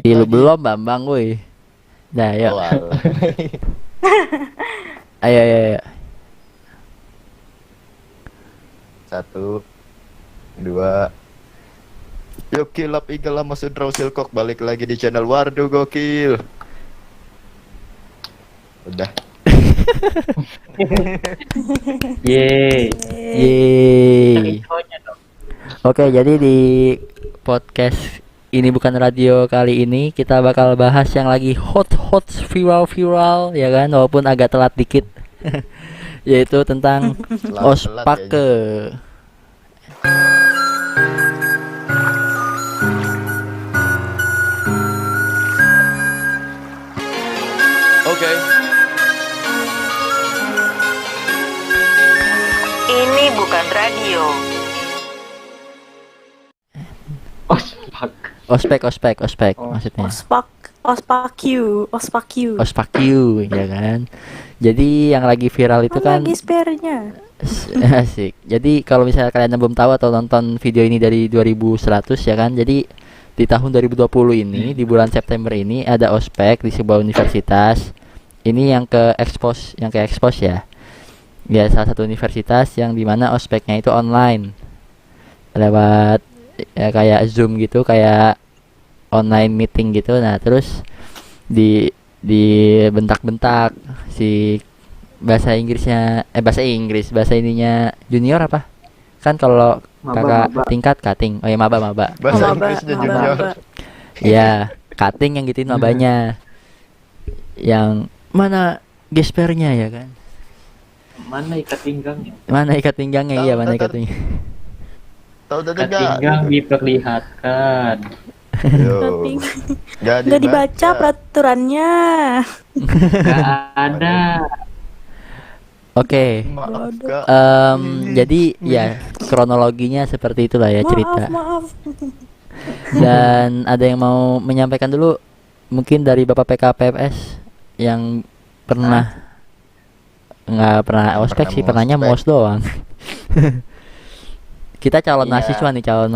mic Lu lagi. belum Bambang woi. Dah yuk. Oh, alah. Ayo ayo ayo. 1, 2. Yuk kilap Igal sama Sudra Silkok balik lagi di channel Wardu Gokil. Udah. Yeay. Yeay. Oke, jadi di podcast ini bukan radio kali ini kita bakal bahas yang lagi hot viral ya kan, walaupun agak telat dikit. Yaitu tentang ospake. Oke. Ini bukan radio. Ospek Oh. maksudnya. Ospakiu, Ya kan. Jadi yang lagi viral itu kan lagi spare-nya. asik. Jadi kalau misalnya kalian belum tahu atau nonton video ini dari 2100 ya kan. Jadi di tahun 2020 ini di bulan September ini ada ospek di sebuah universitas. Ini yang ke expose ya. Ya salah satu universitas yang dimana ospeknya itu online lewat ya kayak Zoom gitu, kayak online meeting gitu. Nah terus di bentak-bentak si bahasa ininya junior apa kan, kalau kakak tingkat cutting, oh ya maba Bahasa Maba, Inggrisnya maba, junior. maba. ya cutting yang gituin mabanya, yang mana gespernya ya kan, Mana ikat pinggangnya? mana ikat pinggangnya, iya mana ikat Tahu, pinggang. Tahu tadi Ikat enggak? pinggang diperlihatkan. Yo. Nggak dibaca peraturannya. Gak ada. Oke. Maaf, Kak. Jadi ya kronologinya seperti itulah ya cerita. Maaf. Dan ada yang mau menyampaikan dulu, mungkin dari Bapak PKPFS yang nggak pernah ospek sih, pernahnya mos doang. Kita calon Iya. mahasiswa nih, calon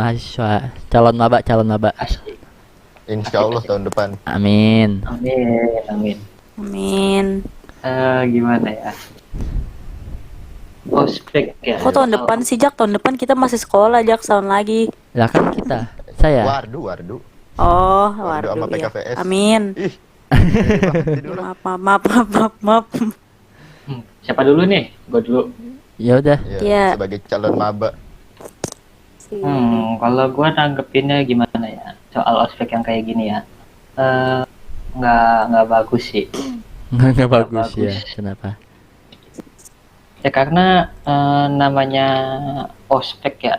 maba. Asik. Insya Allah tahun depan. Amin. Amin. Amin. Gimana ya? Ospek ya. Kok tahun depan sih, Jak? Tahun depan kita masih sekolah, Jak, setahun lagi. Lah kan saya. Wardu. Oh, Wardu sama waduh, iya. PKVS. Amin. Ih. Maaf. Siapa dulu nih? Gue dulu. Ya udah. Ya, Iya. sebagai calon maba. Kalau gue nanggepinnya gimana ya? Soal ospek yang kayak gini ya. Nggak bagus sih. Nggak bagus bagus. ya. Kenapa? Ya karena namanya ospek ya.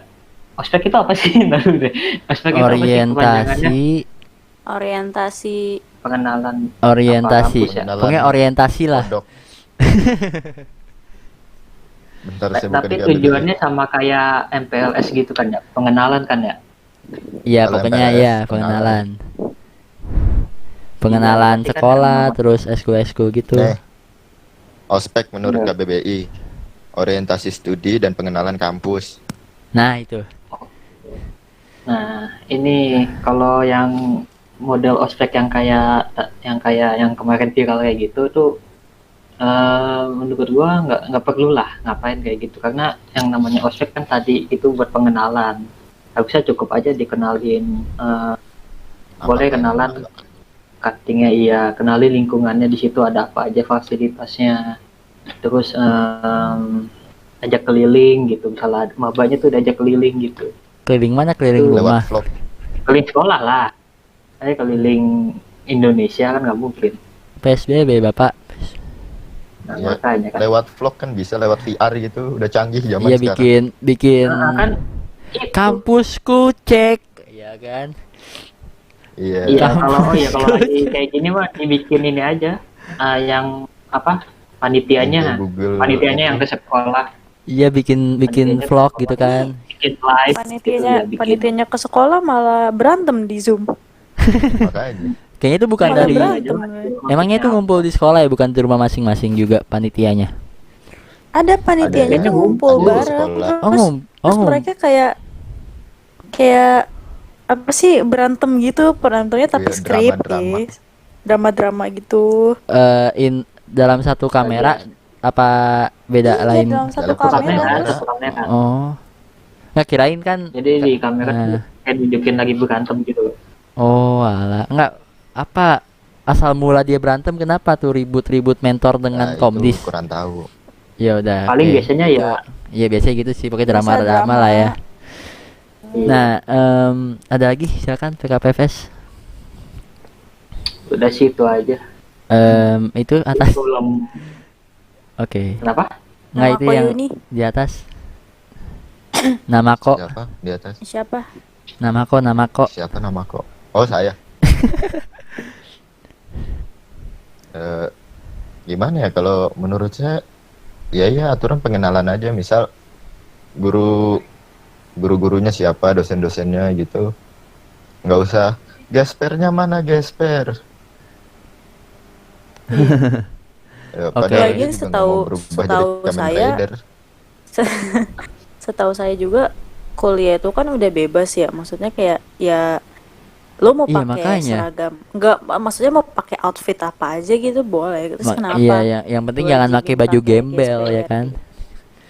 Ospek itu apa sih? Ntar dulu deh. Ospek itu apa sih kepanjangannya? Orientasi. Pengenalan. Orientasi. Apa kampus ya? Pokoknya orientasi lah. Kodok. Bentar saya buka Tapi di KBBI. tujuannya sama kayak MPLS gitu kan ya. Pengenalan kan ya. Iya, Kalau pokoknya MPLS, ya pengenalan. Pengenalan Iya, sekolah, kan terus eskul gitu. Ospek menurut Iya. KBBI, orientasi studi dan pengenalan kampus. Nah, itu. Nah, ini kalau yang model ospek yang kemarin viral kayak gitu tuh menurut gua nggak perlu lah ngapain kayak gitu, karena yang namanya ospek kan tadi itu buat pengenalan. Harusnya cukup aja dikenalin, boleh kenalan cuttingnya, iya, kenali lingkungannya di situ ada apa aja fasilitasnya, terus ajak keliling gitu, misalnya mabanya tuh diajak keliling gitu, Keliling mana? Keliling Itu rumah. Lewat vlog. keliling sekolah lah, keliling Indonesia kan nggak mungkin. PSBB, Bapak. Nah, Ya, makanya kan. lewat vlog kan bisa, lewat VR gitu, udah canggih zaman Iya, sekarang. bikin Nah, kan itu. kampusku cek. Iya kan? Iya. Iya, kalau lagi kayak gini mah dibikin ini aja, yang apa panitianya yang ke sekolah, Iya, bikin Panitianya vlog ke gitu sekolah. kan. bikin live gitu ya, bikin. Panitianya ke sekolah malah berantem di Zoom. Makanya. Kayaknya itu bukan Malah dari berantem. Emangnya itu ngumpul di sekolah ya, bukan di rumah masing-masing juga panitianya. Ada panitianya Ada, tuh ngumpul ada di bareng. sekolah. Oh, Terus mereka kayak apa sih berantem gitu, berantemnya tapi Iya, skrip, drama-drama. guys. Drama-drama gitu. Dalam satu kamera apa beda Iya, lain? dalam satu Dalam satu kamera kamera. terus. kamera. Oh, nggak kirain kan? Jadi di kamera tuh kayak nunjukin lagi berantem gitu. Oh, alah, nggak apa asal mula dia berantem kenapa tuh ribut-ribut mentor dengan Nah, Komdis? itu kurang tahu. Ya udah. Paling oke. biasanya ya Iya biasanya gitu sih, pakai Biasa drama-drama drama. lah ya. iya, Nah, ada lagi silakan PKPFS. udah sih itu aja. Itu atas. Belum Oke. kenapa? Nggak Nama itu Ko yang Yuni. di atas. Nama kok, Siapa di atas? Siapa? nama kok. Siapa nama kok? Oh, saya. Gimana ya kalau menurut saya ya aturan pengenalan aja, misal guru-gurunya siapa, dosen-dosennya gitu. Nggak usah gespernya mana gesper. Ya, Oke. padahal Lagian dia juga nggak mau berubah jadi Kamen saya- Rider. Setahu saya juga kuliah itu kan udah bebas ya. Maksudnya kayak ya lo mau Iya, pakai makanya. seragam, enggak, maksudnya mau pakai outfit apa aja gitu boleh. Terus kenapa? Iya, yang penting jangan pakai baju gembel ya kan.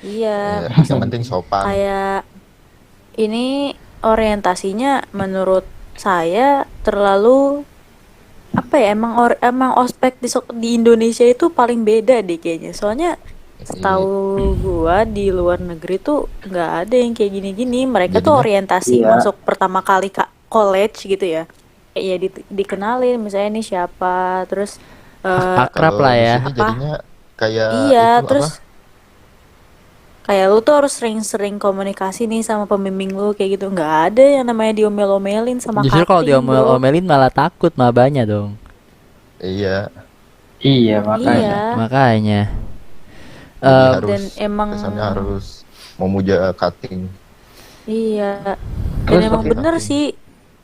Iya, Ya, yang penting sopan. kayak ini orientasinya menurut saya terlalu apa ya, emang ospek di Indonesia itu paling beda deh kayaknya. Soalnya setahu gua di luar negeri tuh nggak ada yang kayak gini-gini. Mereka tuh Jadinya- orientasi Iya. masuk pertama kali college gitu ya. Kayak ya dikenalin misalnya ini siapa, terus Akrab Kalau lah di ya. sini jadinya kayak iya, itu terus apa? kayak lu tuh harus sering-sering komunikasi nih sama pembimbing lu kayak gitu. Nggak ada yang namanya diomel-omelin sama Justru kalau cutting, bro. diomel-omelin malah takut mabanya dong. Iya, Iya makanya. Iya. Makanya. jadi harus dan emang kesannya harus memuja cutting. iya. Dan Terus emang pakai bener cutting. sih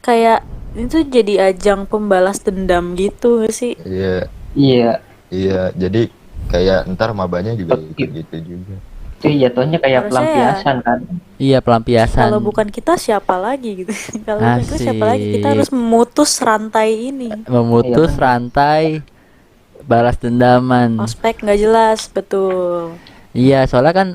kayak itu jadi ajang pembalas dendam gitu nggak sih? Iya, Iya. iya. Jadi kayak ntar mabanya juga Tapi- ikut gitu juga. Itu jatuhnya kayak Harusnya pelampiasan kan. Iya, pelampiasan. Kalau bukan kita siapa lagi gitu? Kalau bukan kita siapa lagi? Kita Asik. harus memutus rantai ini. Memutus Iya, rantai balas dendaman. Ospek nggak jelas, betul. Iya, soalnya kan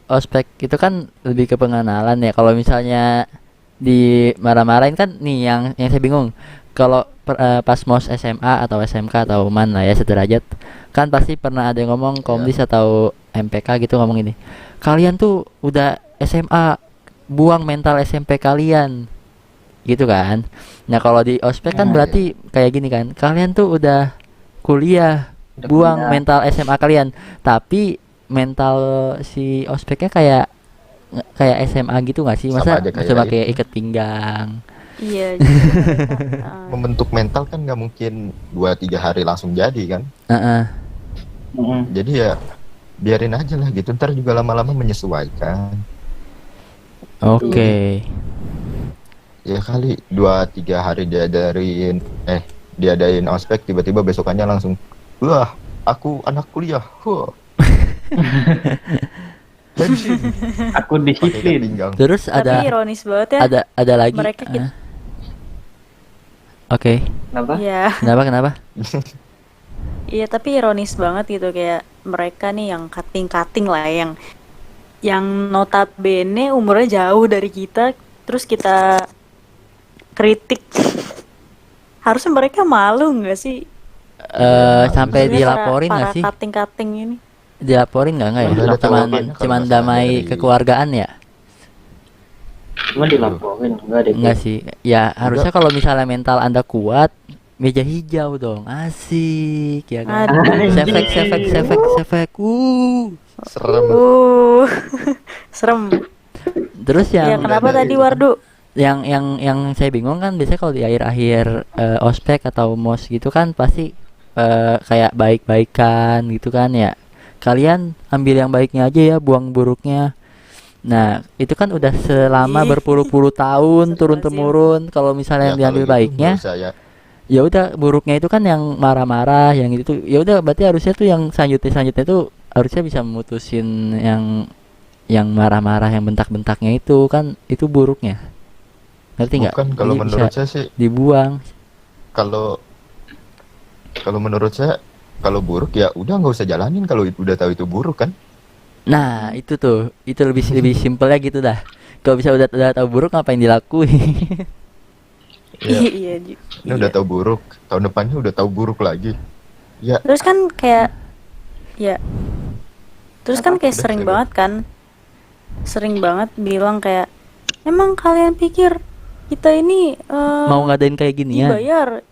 ospek itu kan lebih ke pengenalan ya. Kalau misalnya dimarah-marahin kan nih yang saya bingung. Kalau pas mos SMA atau SMK atau mana ya sederajat, kan pasti pernah ada yang ngomong Komdis atau MPK gitu ngomong ini. Kalian tuh udah SMA, buang mental SMP kalian. Gitu kan. Nah, kalau di ospek kan Nah, berarti kayak gini kan. Kalian tuh udah kuliah, Udah buang kuliah. mental SMA kalian. Tapi mental si ospeknya kayak SMA gitu nggak sih? Sama Masa aja kayak cuma kayak itu. ikat pinggang? Iya. Gitu, mereka. Membentuk mental kan nggak mungkin 2-3 hari langsung jadi kan. Heeh. Mm-mm. Jadi ya biarin aja lah gitu. Ntar juga lama-lama menyesuaikan. Oke. Ya kali 2-3 hari diadain ospek, tiba-tiba besokannya langsung, wah aku anak kuliah. Wah. Bensin. Aku Pakai ikat disiplin. pinggang. Terus Tapi ada ironis banget ya. ada lagi. Mereka eh. Oke. Kenapa? Iya. Kenapa? Iya, tapi ironis banget gitu kayak mereka nih yang cutting-cutting lah yang notabene umurnya jauh dari kita, terus kita kritik. Harusnya mereka malu nggak sih? Sampai Maksudnya dilaporin nggak para sih? cutting-cutting ini? Dilaporin nggak ya? Udah ada Cuman tawaran kalau cuman nggak salah damai dari- kekeluargaan ya? Cuma dilaporin enggak deh. Enggak sih. Ya harusnya kalau misalnya mental Anda kuat, meja hijau dong. Asik ya kan. Aduh. Sefek. Serem. Serem. Terus Ya, yang kenapa ada tadi itu kan. Wardu? yang saya bingung kan biasanya kalau di akhir-akhir ospek atau mos gitu kan pasti kayak baik-baikan gitu kan ya. Kalian ambil yang baiknya aja ya, buang buruknya. Nah, itu kan udah selama Ih. berpuluh-puluh tahun turun Astagfirullahaladzim. temurun. Kalau misalnya yang Ya, diambil kalau gitu baiknya, menurut saya ya udah buruknya itu kan yang marah-marah, yang gitu. Ya udah berarti harusnya tuh yang selanjutnya tuh harusnya bisa memutusin yang marah-marah, yang bentak-bentaknya itu kan itu buruknya. Ngerti nggak? Bukan, kalau Jadi menurut bisa saya sih, dibuang. kalau kalau menurut saya, kalau buruk ya udah nggak usah jalanin kalau udah tahu itu buruk kan. Nah, itu tuh, itu lebih simpelnya gitu dah. Kalau bisa udah tahu buruk ngapain dilakuin? Ya, Iya, ini udah tahu buruk, tahun depannya udah tahu buruk lagi. Ya, Terus kan kayak ya, terus kan kayak Udah, sering coba. banget kan, sering banget bilang kayak, emang kalian pikir kita ini Mau ngadain kayak ginian? dibayar?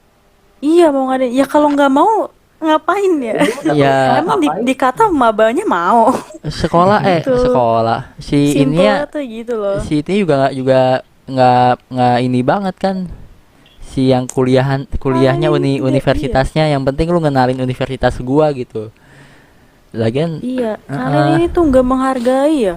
Iya mau ngadain. Ya kalau nggak mau ngapain ya? Ya, Emang dikata mabanya mau. sekolah Gitu. sekolah si ini ya, Simpel tuh gitu loh. si ini juga nggak ini banget kan, si yang kuliahnya Iya, universitasnya, yang penting lu ngenalin universitas gua gitu. Lagian Iya, kalian ini tuh nggak menghargai ya.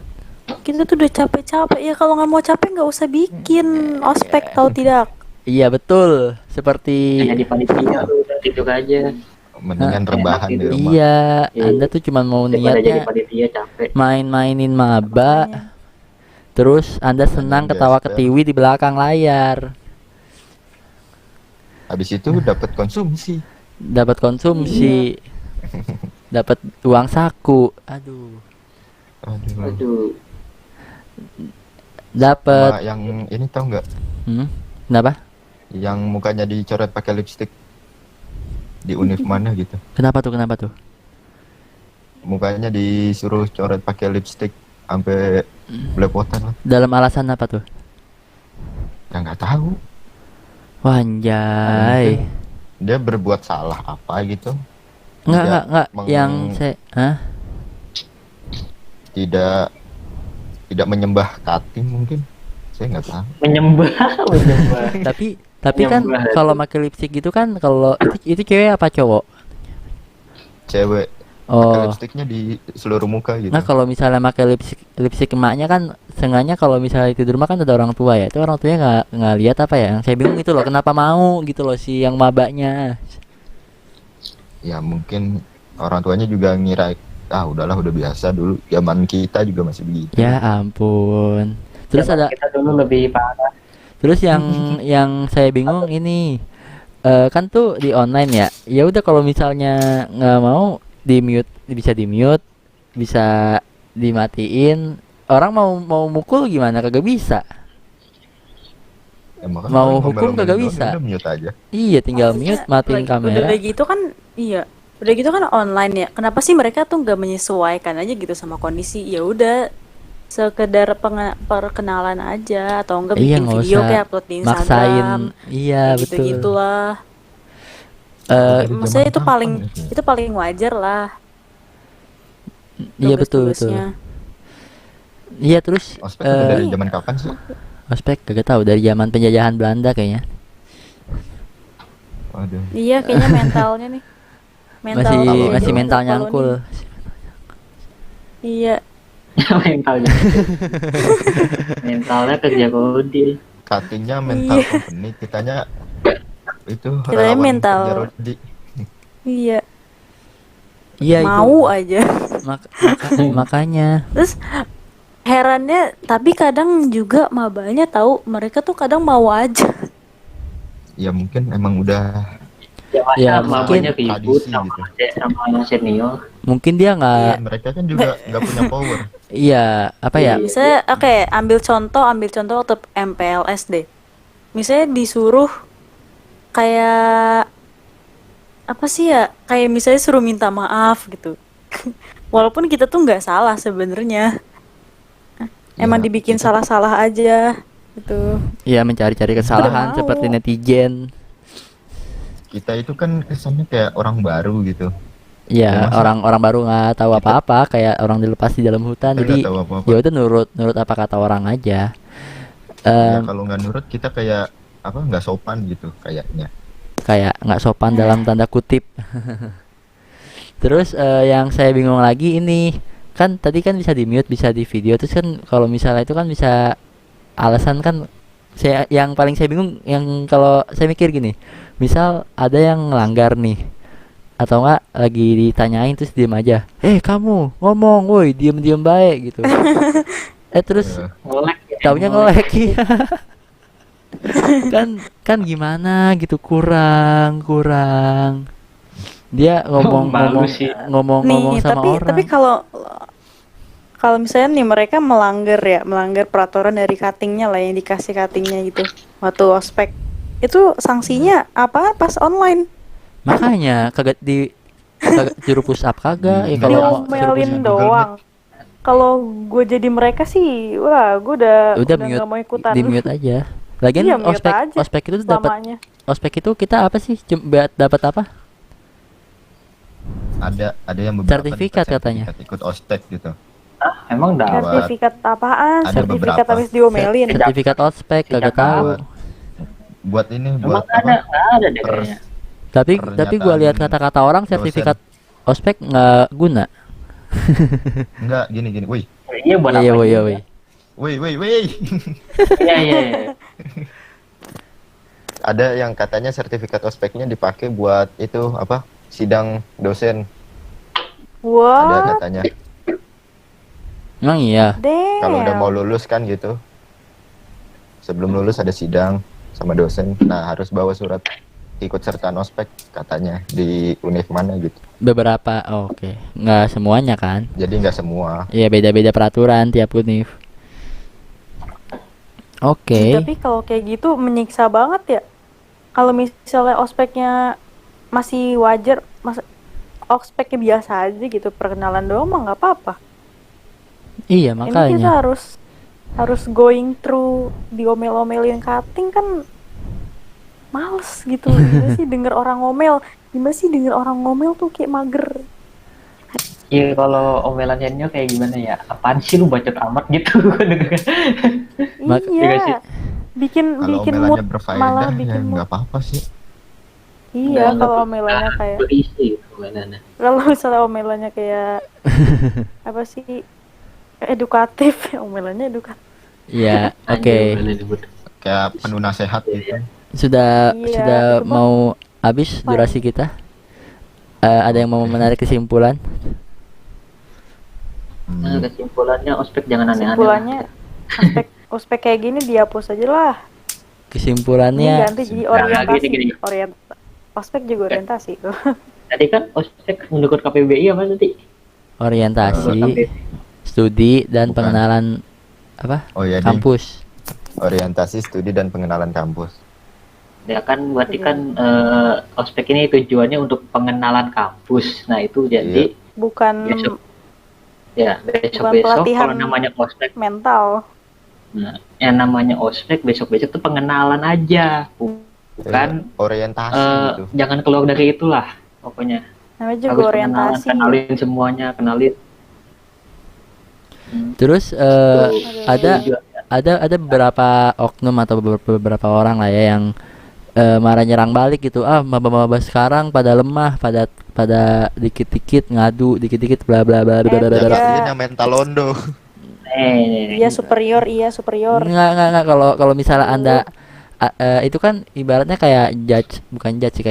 Kita tuh udah capek-capek ya, kalau nggak mau capek nggak usah bikin ospek, tahu tidak? iya betul, seperti Jadi panitia tuh udah tidur aja. mendingan rebahan di rumah. iya, Iya. Anda tuh cuma mau Daripada jadi niatnya panitia capek. main-mainin maba, terus Anda senang Mainin ketawa gesper. ketiwi di belakang layar, Habis itu dapat konsumsi. dapat konsumsi, dapat uang saku, aduh, Aduh. Aduh, dapat, Sama yang ini tahu nggak? kenapa? Yang mukanya dicoret pakai lipstick di univ mana gitu. Kenapa tuh? Mukanya disuruh coret pakai lipstick sampai belepotan lah. Dalam alasan apa tuh? Ya nggak tahu. Wanjay. Dia berbuat salah apa gitu. Enggak. meng- Yang saya, hah? Tidak menyembah cutting mungkin. Saya nggak tahu. menyembah. Tapi kan Nyambah kalau pakai lipstick gitu kan, kalau itu cewek apa cowok? Cewek pakai Oh. lipstiknya di seluruh muka gitu. Nah, kalau misalnya pakai lipstick emaknya kan, sengaja kalau misalnya tidur rumah kan ada orang tua ya. Itu orang tuanya nggak lihat apa ya? Yang saya bingung itu loh, kenapa mau gitu loh si yang mabaknya. Ya mungkin orang tuanya juga ngira udahlah udah biasa dulu. Zaman kita juga masih begitu. Ya ampun. Terus Zaman ada kita dulu lebih parah. Terus yang saya bingung ini, kan tuh di online ya. Ya udah, kalau misalnya nggak mau bisa di mute, bisa dimatiin. Orang mau mukul gimana? Kagak bisa. Ya, makanya Mau orang hukum ngomel-ngomel kagak doang, bisa. Udah mute aja. Iya, tinggal mute, matiin kamera. Udah gitu kan, iya. Udah gitu kan online ya. Kenapa sih mereka tuh nggak menyesuaikan aja gitu sama kondisi? Ya udah, sekedar perkenalan aja, atau enggak Iya, bikin nggak video usah kayak upload di maksain. Instagram. Iya, Kayak betul. gitu-gitulah. Dari Maksudnya zaman itu kapan paling itu? itu paling wajar lah. Iya, betul. Tugas-tugasnya. Iya, terus Ospek udah dari zaman kapan sih? ospek kagak tahu, dari zaman penjajahan Belanda kayaknya. Waduh. Iya, kayaknya mentalnya nih. Masih koloni. mental Koloni. nyangkul. Iya. Mentalnya. Mentalnya kerja kodil. Cuttingnya mental Iya. company, kitanya itu Kitanya relawan mental. kerja Rodi. Iya. Iya, itu. Mau aja. Makanya. Terus herannya, tapi kadang juga mabanya tahu mereka tuh kadang mau aja. Ya mungkin emang udah Ya, mamanya mungkin ribut tradisi sama, gitu. sama senior. Mungkin dia nggak, mereka kan juga nggak punya power. iya, apa ya? Misalnya, oke, ambil contoh waktu MPLS deh. Misalnya disuruh kayak apa sih ya? Kayak misalnya suruh minta maaf gitu. Walaupun kita tuh nggak salah sebenarnya. Emang Ya, dibikin kita- salah-salah aja gitu. Iya, mencari-cari kesalahan mau. seperti netizen. Kita itu kan kesannya kayak orang baru gitu. Iya, Ya, masa- orang-orang baru nggak tahu apa-apa, kayak orang dilepas di dalam hutan. Kita Jadi nggak tahu apa-apa. ya udah nurut apa kata orang aja. Ya, Em, kalau nggak nurut kita kayak apa nggak sopan gitu kayaknya. Kayak nggak sopan dalam tanda kutip. Terus yang saya bingung lagi ini, kan tadi kan bisa di mute, bisa di video. Terus kan kalau misalnya itu kan bisa alasan kan, yang paling saya bingung yang kalau saya mikir gini, misal ada yang ngelanggar nih, atau enggak lagi ditanyain terus diem aja, kamu ngomong, woi, diem baik gitu. Terus Ya, Ngelek ya, taunya ngelek. Iya. kan gimana gitu, kurang dia ngomong Bagus sih. ngomong Nih, sama tapi orang. kalau kalau misalnya nih mereka melanggar peraturan dari cuttingnya lah, yang dikasih cuttingnya gitu waktu ospek, itu sanksinya apa pas online? Makanya kagak juru push up kagak ya kalau mau suruh push Diomelin up. doang. Kalau gue jadi mereka sih, wah gue Udah udah mute, nggak mau ikutan. di mute aja. Lagian Iya, mute aja ospek itu dapat selamanya. ospek itu kita apa sih? Dapat apa? Ada yang beberapa Sertifikat dapat katanya. sertifikat ikut ospek gitu. Ah, emang dapat. Sertifikat apaan? Ada Sertifikat beberapa. habis diomelin. Sertifikat ospek kagak Sejak tahu. Buat ini Emang buat apa? nggak ada deh Per- kayaknya. Tapi Pernyataan gua lihat kata-kata orang dosen. sertifikat ospek nggak guna. Enggak, gini. Wih. Iya buat Iya, apa? woi, juga? woi. Wih. Iya, iya. Ada yang katanya sertifikat ospeknya dipakai buat itu apa? Sidang dosen. Ada Wah, katanya. Emang iya. Kalau udah mau damn. lulus kan gitu. Sebelum lulus ada sidang sama dosen. Nah, harus bawa surat ikut sertaan ospek katanya di univ mana gitu. Beberapa, oke. Nggak semuanya kan? Jadi nggak semua. Iya, beda-beda peraturan tiap univ. Oke. Tapi kalau kayak gitu menyiksa banget ya. Kalau misalnya ospeknya masih wajar, ospeknya biasa aja gitu, perkenalan doang mah nggak apa-apa. Iya, Ini kita makanya. harus going through diomel-omelin cutting kan, males gitu. Gimana sih denger orang ngomel tuh kayak mager. Iya, kalau omelannya Nyo kayak gimana ya? Apaan sih lu bacot amat gitu? Mak- Iya nggak sih? Iya, bikin Kalau bikin omelannya mood, berfaedah malah ya bikin mood. nggak apa-apa sih. Iya, Nggak kalau omelannya kayak berisi omelannya. kalau misalnya omelannya kayak apa sih, edukatif, omelannya edukatif. Iya, oke. Anjir, omelan disebut. Kayak penuh nasihat gitu. Sudah Iya, sudah itu mah mau habis fine. durasi kita. Ada yang mau menarik kesimpulan? Nah, kesimpulannya ospek jangan aneh-aneh. Kesimpulannya ospek kayak gini dihapus aja lah. Ini Kesimpulannya ganti jadi Nah, orientasi. gini. Ospek juga orientasi tuh. Tadi kan ospek mendukung KPBI apa tadi? orientasi, KPBI. studi dan Bukan. pengenalan apa? Oh iya, Ding. Kampus. Orientasi, studi dan pengenalan kampus. Ya kan berarti kan ospek ini tujuannya untuk pengenalan kampus. Nah, itu jadi Bukan Besok. ya besok-besok pelatihan. kalau namanya ospek, mental. nah, yang namanya ospek besok-besok itu pengenalan aja. Bukan Orientasi gitu. jangan keluar dari itulah pokoknya. Namanya juga Harus orientasi. kenalin semuanya, kenalin. Terus Tuh, ada juga. ada beberapa oknum atau beberapa orang lah ya yang marah nyerang balik gitu. Maba-maba sekarang pada lemah, pada dikit-dikit ngadu, dikit-dikit bla bla bla bla bla bla. Iya. bla. Kalian yang mental londo. Iya superior. Nggak kalau misalnya Anda itu kan ibaratnya kayak judge, bukan judge sih,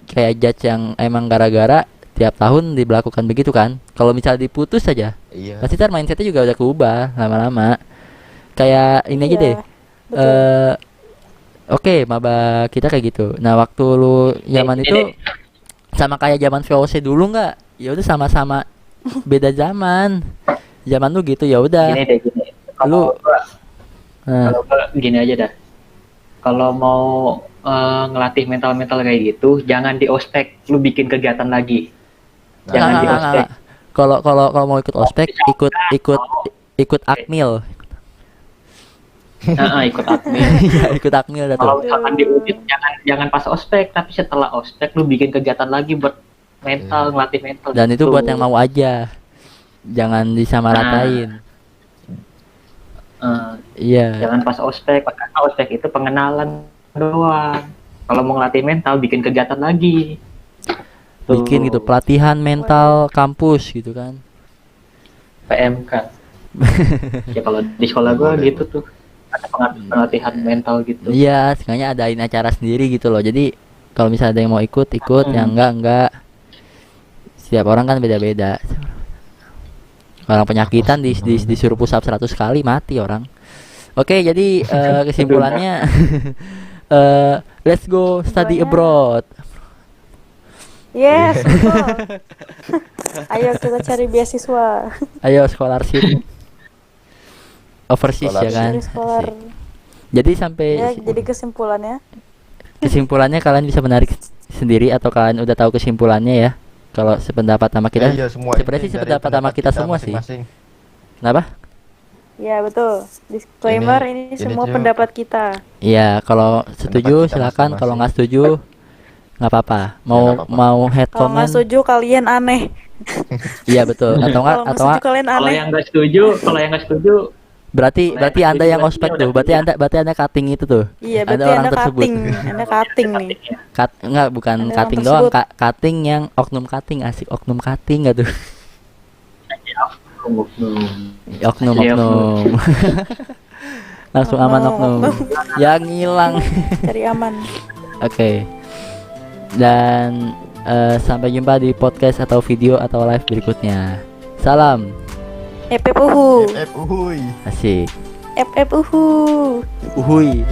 kayak judge yang emang gara-gara tiap tahun diberlakukan begitu kan. Kalau misalnya diputus saja, Iya. pasti ntar mindsetnya juga udah keubah lama-lama. Kayak ini aja Iya, deh. betul. Oke, maba kita kayak gitu. Nah, waktu lu zaman itu sama kayak zaman VOC dulu nggak? Ya udah sama-sama beda zaman. Zaman lu gitu ya udah. Gini deh, gini. Lu- Kalau gua gini aja dah. Kalau mau ngelatih mental-mental kayak gitu, jangan di ospek, lu bikin kegiatan lagi. Jangan di ospek. Kalau mau ikut ospek, ikut akmil. Ikut admin. Iya, ikut akmil dah tuh. Kalau misalkan di unit jangan pas ospek, tapi setelah ospek lu bikin kegiatan lagi buat mental, ngelatih mental. Dan itu gitu. buat yang mau aja. Jangan disamaratain. Iya. Jangan pas ospek, karena ospek itu pengenalan doang. Kalau mau ngelatih mental, bikin kegiatan lagi. Tuh, Bikin gitu pelatihan mental kampus gitu kan. PMK. Ya kalau di sekolah gua gitu tuh, ada pelatihan mental gitu. Iya, sengaja adain acara sendiri gitu loh. Jadi kalau misalnya ada yang mau ikut, yang enggak. Setiap orang kan beda-beda. Orang penyakitan disuruh push up 100 kali mati orang. Oke, jadi kesimpulannya let's go study Kesimpulannya- abroad. Yes, betul. Ayo kita cari beasiswa. Ayo scholarship. Overseas ya Scholarship. kan. Cari scholar. Asik. Jadi sampai Ya, jadi kesimpulannya kesimpulannya kalian bisa menarik sendiri atau kalian udah tahu kesimpulannya ya? Kalau sependapat sama kita. Iya, semua sebenarnya ini sih dari sependapat sama kita semua sih. masing-masing. Kenapa? ya betul. Disclaimer ini ini semua juga- pendapat kita. Iya, kalau setuju kita silakan, kalau nggak masing-masing. setuju nggak apa-apa. Mau nggak apa-apa. mau head Kalau nggak comment. setuju kalian aneh. Iya betul. Atau nggak Kalau nggak atau setuju nggak kalian Kalau aneh. yang nggak setuju, berarti Kalau yang Anda setuju yang berarti ospek dia tuh. udah Berarti anda cutting itu tuh. Iya, Ada berarti orang Anda tersebut. cutting. Anda cutting nih. Enggak, bukan Ada orang cutting doang, tersebut. cutting yang oknum cutting, asik oknum cutting nggak tuh? Oknum Iya, oknum. Langsung aman Oknum, oknum. Yang hilang. Cari aman. Oke. Dan sampai jumpa di podcast atau video atau live berikutnya. Salam. FF uhu. Uhuy. Asik. FF uhu. Uhuy.